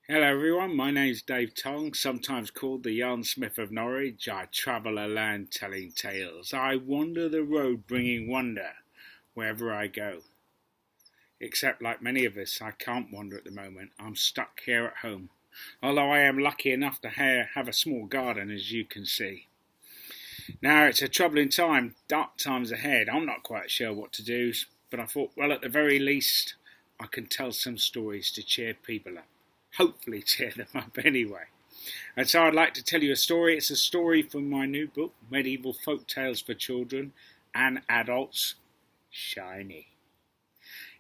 Hello everyone, my name's Dave Tong, sometimes called the Yarn Smith of Norwich. I travel a land telling tales. I wander the road bringing wonder wherever I go. Except like many of us, I can't wander at the moment. I'm stuck here at home. Although I am lucky enough to have a small garden, as you can see. Now it's a troubling time, dark times ahead. I'm not quite sure what to do, but I thought, well, at the very least, I can tell some stories to cheer people up. Hopefully cheer them up anyway. And so I'd like to tell you a story. It's a story from my new book, Medieval Folk Tales for Children and Adults, Shiny.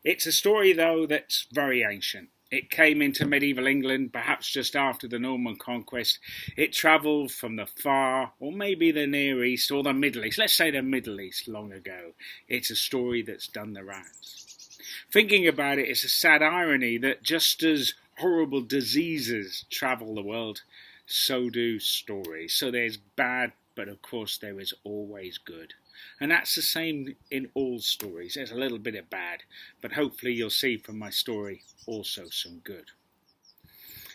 It's a story, though, that's very ancient. It came into medieval England perhaps just after the Norman conquest. It travelled from the far, or maybe the Near East, or the Middle East. Let's say the Middle East long ago. It's a story that's done the rounds. Thinking about it, it's a sad irony that just as horrible diseases travel the world, so do stories. So there's bad, but of course there is always good. And that's the same in all stories. There's a little bit of bad, but hopefully you'll see from my story also some good.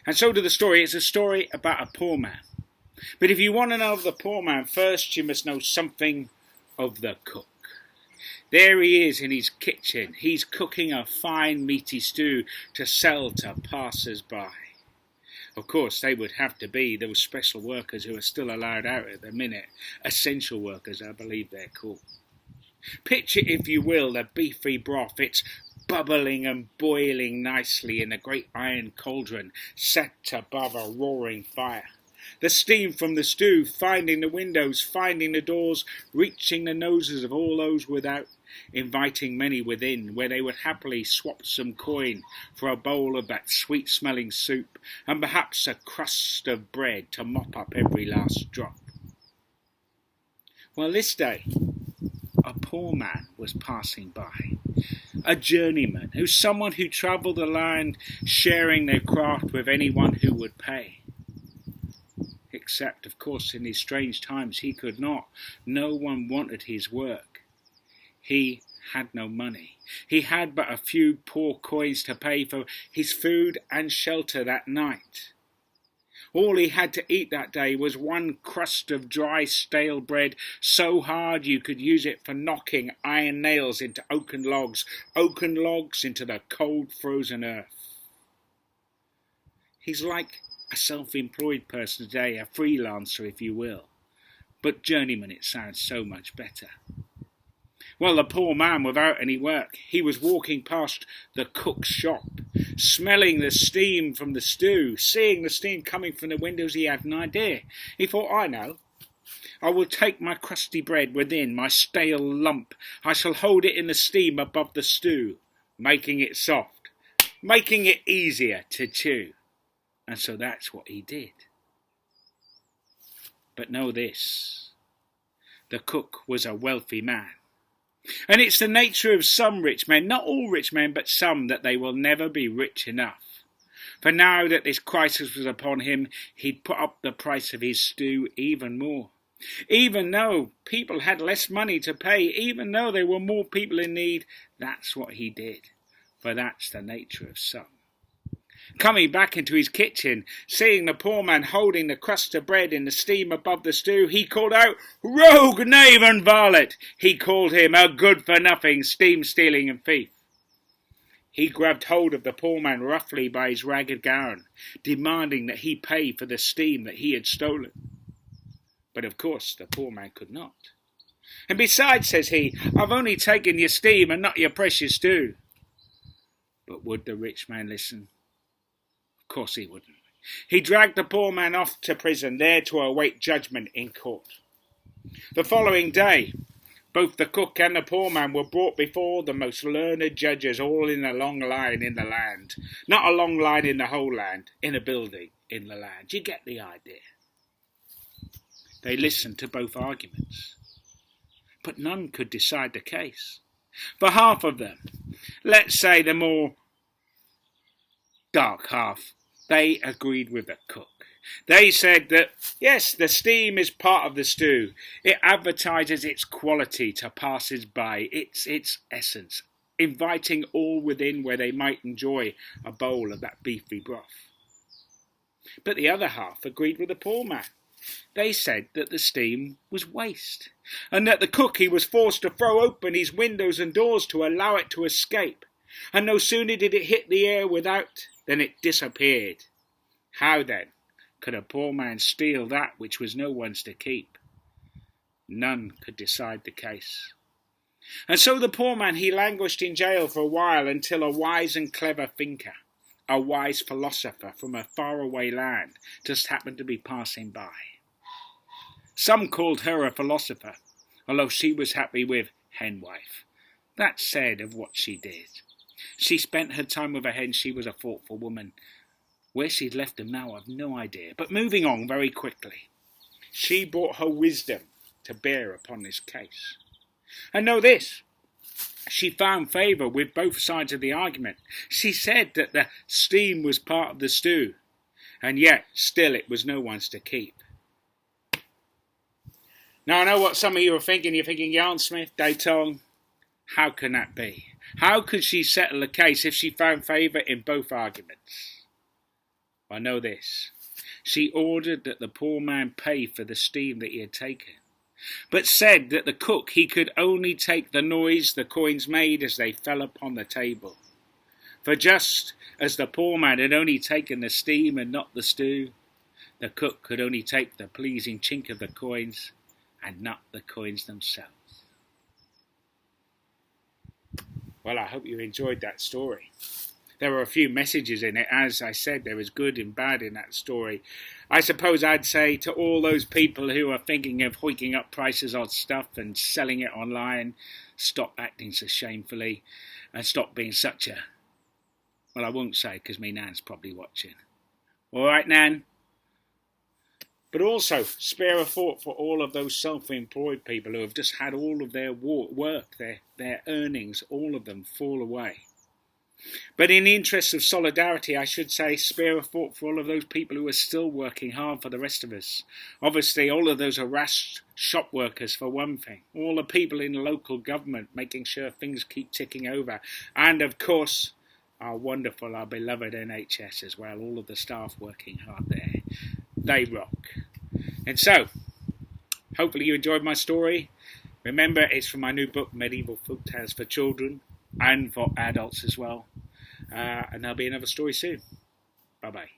And so to the story. It's a story about a poor man. But if you want to know of the poor man, first you must know something of the cook. There he is in his kitchen. He's cooking a fine meaty stew to sell to passers-by. Of course, they would have to be those special workers who are still allowed out at the minute. Essential workers, I believe they're called. Picture, if you will, the beefy broth. It's bubbling and boiling nicely in a great iron cauldron set above a roaring fire. The steam from the stew finding the windows, finding the doors, reaching the noses of all those without, inviting many within, where they would happily swap some coin for a bowl of that sweet-smelling soup, and perhaps a crust of bread to mop up every last drop. Well, this day, a poor man was passing by, a journeyman, someone who travelled the land, sharing their craft with anyone who would pay. Except, of course, in these strange times he could not. No one wanted his work. He had no money. He had but a few poor coins to pay for his food and shelter that night. All he had to eat that day was one crust of dry, stale bread, so hard you could use it for knocking iron nails into oaken logs into the cold, frozen earth. He's like a self-employed person today, a freelancer, if you will. But journeyman, it sounds so much better. Well, the poor man without any work, he was walking past the cook's shop, smelling the steam from the stew, seeing the steam coming from the windows. He had an idea. He thought, I know. I will take my crusty bread within, my stale lump. I shall hold it in the steam above the stew, making it soft, making it easier to chew. And so that's what he did. But know this, the cook was a wealthy man. And it's the nature of some rich men, not all rich men, but some, that they will never be rich enough. For now that this crisis was upon him, he'd put up the price of his stew even more. Even though people had less money to pay, even though there were more people in need, that's what he did. For that's the nature of some. Coming back into his kitchen, seeing the poor man holding the crust of bread in the steam above the stew, he called out, "Rogue, knave and varlet!" He called him a good-for-nothing, steam-stealing and thief. He grabbed hold of the poor man roughly by his ragged gown, demanding that he pay for the steam that he had stolen. But of course the poor man could not. "And besides," says he, "I've only taken your steam and not your precious stew." But would the rich man listen? Of course he wouldn't. He dragged the poor man off to prison, there to await judgment in court. The following day, both the cook and the poor man were brought before the most learned judges, all in a long line in the land. Not a long line in the whole land, in a building in the land. You get the idea. They listened to both arguments, but none could decide the case. For half of them, let's say the more dark half, they agreed with the cook. They said that, yes, the steam is part of the stew. It advertises its quality to passers-by, its essence, inviting all within where they might enjoy a bowl of that beefy broth. But the other half agreed with the poor man. They said that the steam was waste, and that the cook he was forced to throw open his windows and doors to allow it to escape, and no sooner did it hit the air without than it disappeared. How then could a poor man steal that which was no one's to keep? None could decide the case. And so the poor man he languished in jail for a while until a wise and clever thinker, a wise philosopher from a faraway land, just happened to be passing by. Some called her a philosopher, although she was happy with henwife. That said of what she did. She spent her time with a hen. She was a thoughtful woman. Where she'd left them now, I've no idea. But moving on very quickly, she brought her wisdom to bear upon this case. And know this, she found favour with both sides of the argument. She said that the steam was part of the stew, and yet still it was no one's to keep. Now I know what some of you are thinking. You're thinking, Yarn Smith, Dave Tong, how can that be? How could she settle the case if she found favour in both arguments? I know this. She ordered that the poor man pay for the steam that he had taken, but said that the cook he could only take the noise the coins made as they fell upon the table. For just as the poor man had only taken the steam and not the stew, the cook could only take the pleasing chink of the coins and not the coins themselves. Well, I hope you enjoyed that story. There were a few messages in it. As I said, there was good and bad in that story. I suppose I'd say to all those people who are thinking of hiking up prices on stuff and selling it online, stop acting so shamefully and stop being such a... Well, I won't say because me Nan's probably watching. All right, Nan? But also, spare a thought for all of those self-employed people who have just had all of their work, their earnings, all of them fall away. But in the interest of solidarity, I should say, spare a thought for all of those people who are still working hard for the rest of us. Obviously, all of those harassed shop workers, for one thing. All the people in the local government making sure things keep ticking over. And, of course, our wonderful, our beloved NHS as well. All of the staff working hard there. They rock. And so, hopefully you enjoyed my story. Remember, it's from my new book, Medieval Folktales for Children and for adults as well. And there'll be another story soon. Bye-bye.